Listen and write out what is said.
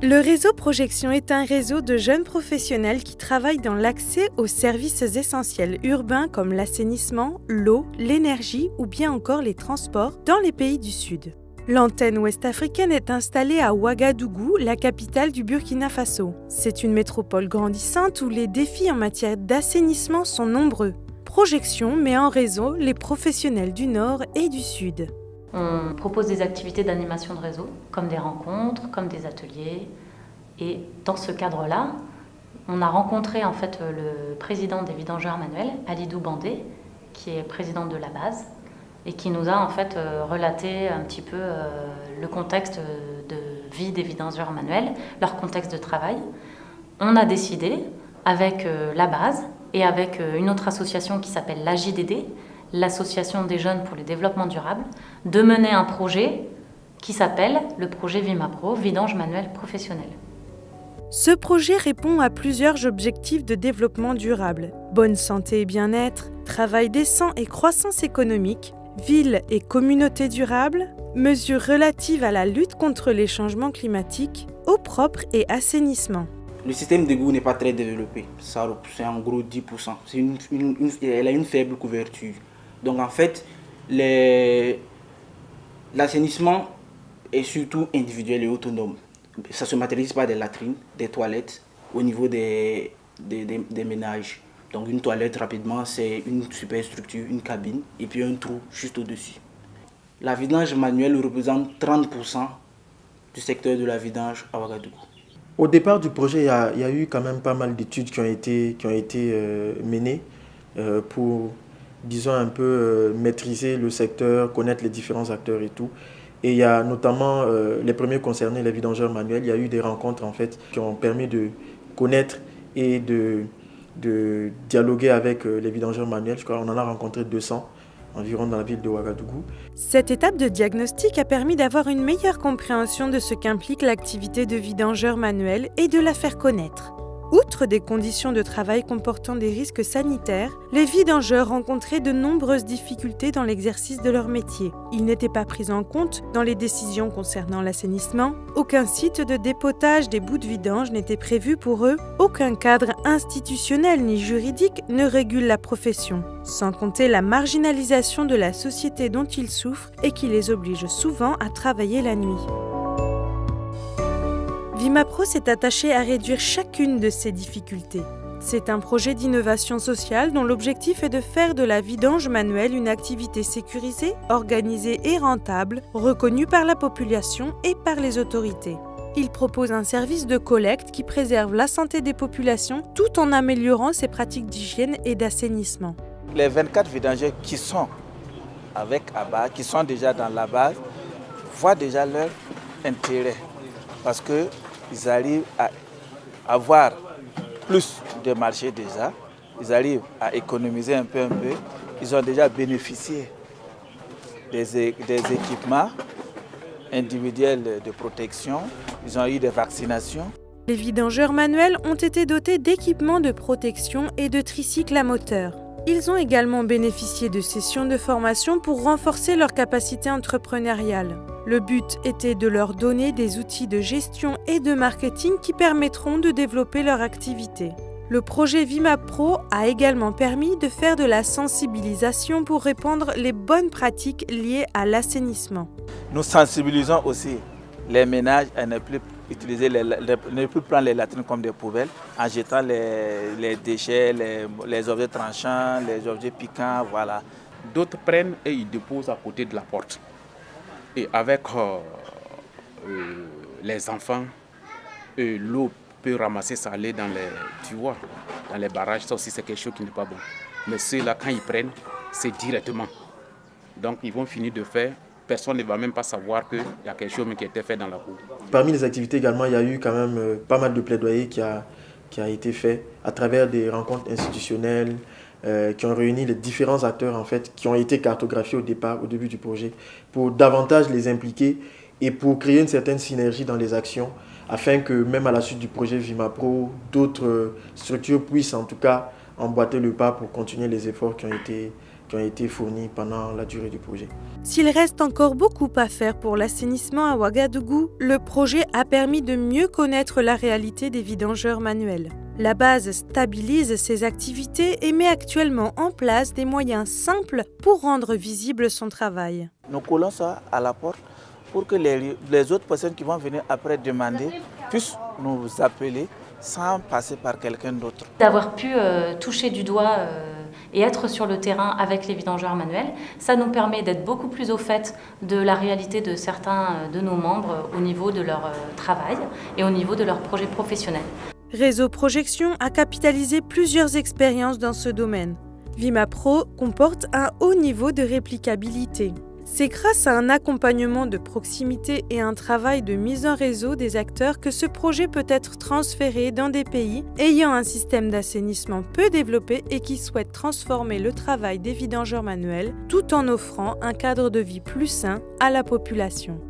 Le réseau Projection est un réseau de jeunes professionnels qui travaillent dans l'accès aux services essentiels urbains comme l'assainissement, l'eau, l'énergie ou bien encore les transports dans les pays du Sud. L'antenne ouest-africaine est installée à Ouagadougou, la capitale du Burkina Faso. C'est une métropole grandissante où les défis en matière d'assainissement sont nombreux. Projection met en réseau les professionnels du Nord et du Sud. On propose des activités d'animation de réseau, comme des rencontres, comme des ateliers. Et dans ce cadre-là, on a rencontré en fait le président des vidangeurs manuels, Alidou Bandé, qui est président de la base, et qui nous a en fait relaté un petit peu le contexte de vie des vidangeurs manuels, leur contexte de travail. On a décidé, avec la base et avec une autre association qui s'appelle l'AJDD, l'Association des jeunes pour le développement durable, de mener un projet qui s'appelle le projet Vimapro, Vidange manuel professionnel. Ce projet répond à plusieurs objectifs de développement durable. Bonne santé et bien-être, travail décent et croissance économique, ville et communauté durable, mesures relatives à la lutte contre les changements climatiques, eau propre et assainissement. Le système d'égout n'est pas très développé, c'est en gros 10%. Elle a une faible couverture. Donc en fait, l'assainissement est surtout individuel et autonome. Ça se matérialise par des latrines, des toilettes au niveau des ménages. Donc une toilette rapidement, c'est une superstructure, une cabine et puis un trou juste au-dessus. La vidange manuelle représente 30% du secteur de la vidange à Ouagadougou. Au départ du projet, il y a eu quand même pas mal d'études qui ont été menées pour, disons, un peu maîtriser le secteur, connaître les différents acteurs et tout. Et il y a notamment les premiers concernés, les vidangeurs manuels. Il y a eu des rencontres en fait qui ont permis de connaître et de dialoguer avec les vidangeurs manuels. Je crois qu'on en a rencontré 200 environ dans la ville de Ouagadougou. Cette étape de diagnostic a permis d'avoir une meilleure compréhension de ce qu'implique l'activité de vidangeur manuel et de la faire connaître. Outre des conditions de travail comportant des risques sanitaires, les vidangeurs rencontraient de nombreuses difficultés dans l'exercice de leur métier. Ils n'étaient pas pris en compte dans les décisions concernant l'assainissement, aucun site de dépotage des bouts de vidange n'était prévu pour eux, aucun cadre institutionnel ni juridique ne régule la profession, sans compter la marginalisation de la société dont ils souffrent et qui les oblige souvent à travailler la nuit. Vimapro s'est attaché à réduire chacune de ces difficultés. C'est un projet d'innovation sociale dont l'objectif est de faire de la vidange manuelle une activité sécurisée, organisée et rentable, reconnue par la population et par les autorités. Il propose un service de collecte qui préserve la santé des populations tout en améliorant ses pratiques d'hygiène et d'assainissement. Les 24 vidangeurs qui sont avec ABA, qui sont déjà dans la base, voient déjà leur intérêt parce que ils arrivent à avoir plus de marché déjà, ils arrivent à économiser un peu. Ils ont déjà bénéficié des équipements individuels de protection, ils ont eu des vaccinations. Les vidangeurs manuels ont été dotés d'équipements de protection et de tricycles à moteur. Ils ont également bénéficié de sessions de formation pour renforcer leur capacité entrepreneuriale. Le but était de leur donner des outils de gestion et de marketing qui permettront de développer leur activité. Le projet Vimapro a également permis de faire de la sensibilisation pour répandre les bonnes pratiques liées à l'assainissement. Nous sensibilisons aussi les ménages à ne plus prendre les latrines comme des poubelles en jetant les déchets, les objets tranchants, les objets piquants, voilà. D'autres prennent et ils déposent à côté de la porte. Et avec les enfants, l'eau peut ramasser ça, aller dans les barrages. Ça aussi, c'est quelque chose qui n'est pas bon. Mais ceux-là, quand ils prennent, c'est directement. Donc, ils vont finir de faire. Personne ne va même pas savoir qu'il y a quelque chose qui a été fait dans la cour. Parmi les activités également, il y a eu quand même pas mal de plaidoyer qui a été fait à travers des rencontres institutionnelles qui ont réuni les différents acteurs en fait, qui ont été cartographiés au début du projet, pour davantage les impliquer et pour créer une certaine synergie dans les actions, afin que même à la suite du projet Vimapro, d'autres structures puissent en tout cas emboîter le pas pour continuer les efforts qui qui ont été fournis pendant la durée du projet. S'il reste encore beaucoup à faire pour l'assainissement à Ouagadougou, le projet a permis de mieux connaître la réalité des vidangeurs manuels. La base stabilise ses activités et met actuellement en place des moyens simples pour rendre visible son travail. Nous collons ça à la porte pour que les autres personnes qui vont venir après demander puissent nous appeler sans passer par quelqu'un d'autre. D'avoir pu toucher du doigt et être sur le terrain avec les vidangeurs manuels, ça nous permet d'être beaucoup plus au fait de la réalité de certains de nos membres au niveau de leur travail et au niveau de leur projet professionnel. Réseau Projection a capitalisé plusieurs expériences dans ce domaine. VimaPro comporte un haut niveau de réplicabilité. C'est grâce à un accompagnement de proximité et un travail de mise en réseau des acteurs que ce projet peut être transféré dans des pays ayant un système d'assainissement peu développé et qui souhaitent transformer le travail des vidangeurs manuels tout en offrant un cadre de vie plus sain à la population.